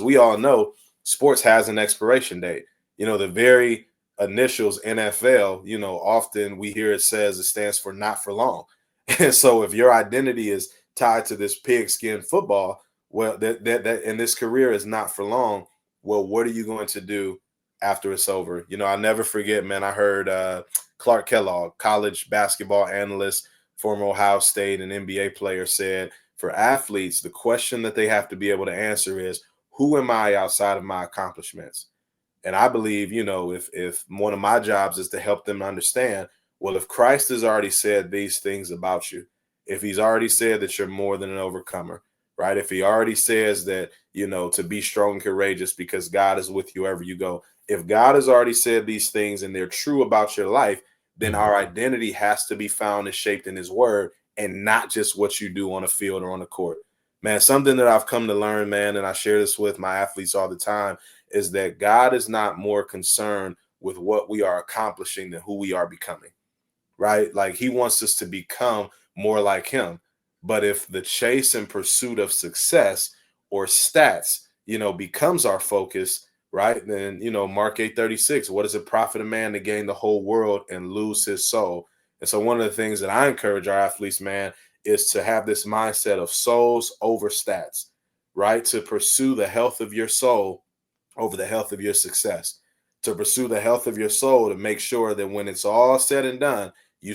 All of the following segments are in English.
we all know sports has an expiration date. The very initials NFL, often we hear it says it stands for not for long. And so if your identity is tied to this pigskin football, well, that and this career is not for long, well, what are you going to do after it's over? I'll never forget, man, I heard Clark Kellogg, college basketball analyst, former Ohio State and NBA player, said for athletes, the question that they have to be able to answer is, who am I outside of my accomplishments? And I believe, if one of my jobs is to help them understand, well, if Christ has already said these things about you, if he's already said that you're more than an overcomer, right? If he already says that, to be strong and courageous because God is with you wherever you go. If God has already said these things and they're true about your life, then our identity has to be found and shaped in his word and not just what you do on a field or on the court. Man, something that I've come to learn, man, and I share this with my athletes all the time, is that God is not more concerned with what we are accomplishing than who we are becoming, right? Like he wants us to become more like him. But if the chase and pursuit of success or stats, becomes our focus, right? Then, Mark 8:36, what does it profit a man to gain the whole world and lose his soul? And so one of the things that I encourage our athletes, man, is to have this mindset of souls over stats, right? To pursue the health of your soul over the health of your success, to pursue the health of your soul, to make sure that when it's all said and done, you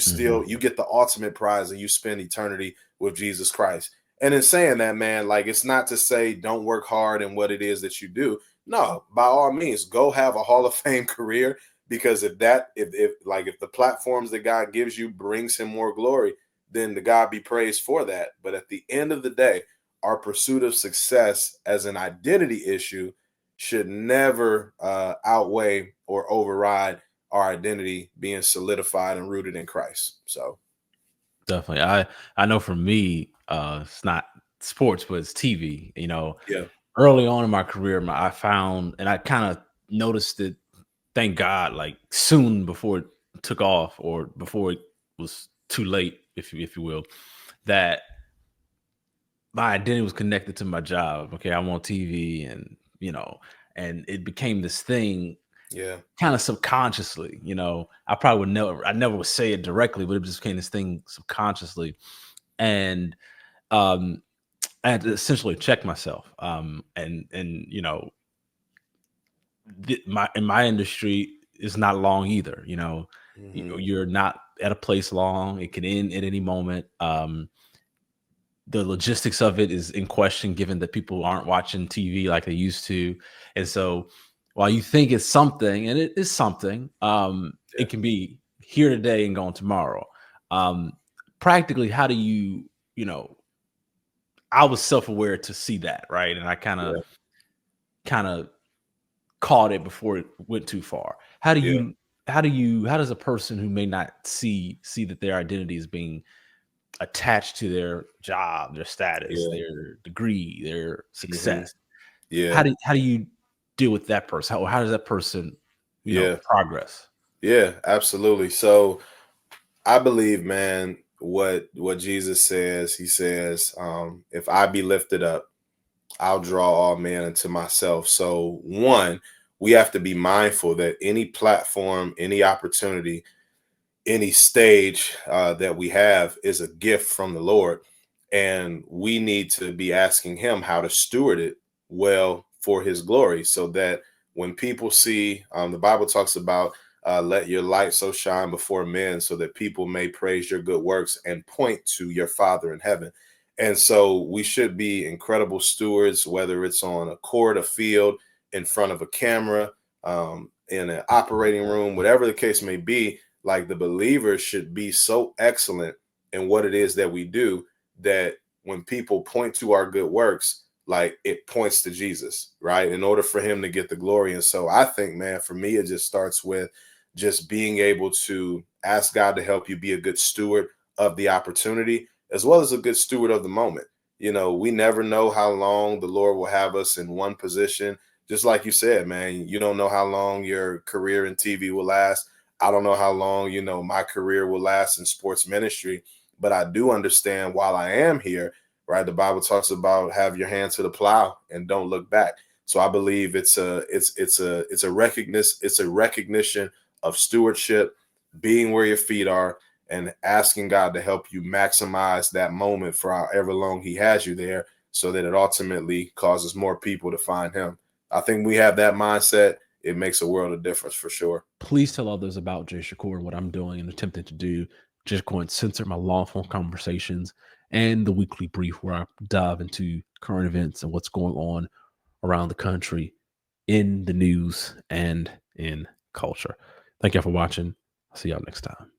get the ultimate prize and you spend eternity with Jesus Christ. And in saying that, man, like, it's not to say don't work hard in what it is that you do. No, by all means, go have a Hall of Fame career, because if the platforms that God gives you brings him more glory, then the God be praised for that. But at the end of the day, our pursuit of success as an identity issue should never outweigh or override our identity being solidified and rooted in Christ. So definitely. I know for me, it's not sports, but it's TV. yeah, Early on in my career, I found, and I kind of noticed it, thank God, like soon before it took off or before it was too late, if you will, that my identity was connected to my job. Okay, I'm on TV, and it became this thing yeah, kind of subconsciously. I probably I never would say it directly, but it just became this thing subconsciously. And um I had to essentially check myself. And my in my industry is not long either. hmm, You're not at a place long. It can end at any moment. The logistics of it is in question, given that people aren't watching TV like they used to. And so while you think it's something, and it is something, yeah, it can be here today and gone tomorrow. Um, Practically, how do you know, I was self-aware to see that, right? And I yeah, kind of caught it before it went too far. yeah, How does a person who may not see that their identity is being attached to their job, their status, yeah, their degree, their hmm, success, yeah, how do you deal with that person? How does that person, yeah, progress? yeah, absolutely. So I believe, man, what Jesus says. He says, if I be lifted up, I'll draw all men unto myself. So one, we have to be mindful that any platform, any opportunity, any stage that we have is a gift from the Lord. And we need to be asking him how to steward it well for his glory, so that when people see, the Bible talks about, let your light so shine before men so that people may praise your good works and point to your Father in heaven. And so we should be incredible stewards, whether it's on a court, a field, in front of a camera, in an operating room, whatever the case may be. Like, the believers should be so excellent in what it is that we do, that when people point to our good works, like, it points to Jesus, right? In order for him to get the glory. And so I think, man, for me, it just starts with just being able to ask God to help you be a good steward of the opportunity, as well as a good steward of the moment. We never know how long the Lord will have us in one position. Just like you said, man, you don't know how long your career in TV will last. I don't know how long, my career will last in sports ministry, but I do understand while I am here, right? The Bible talks about have your hand to the plow and don't look back. So I believe it's a recognition of stewardship, being where your feet are, and asking God to help you maximize that moment for however long He has you there, so that it ultimately causes more people to find Him. I think we have that mindset. It makes a world of difference for sure. Please tell others about Jay Shakur and what I'm doing and attempting to do. Just going to censor my lawful conversations and the weekly brief where I dive into current events and what's going on around the country in the news and in culture. Thank you for watching. I'll see y'all next time.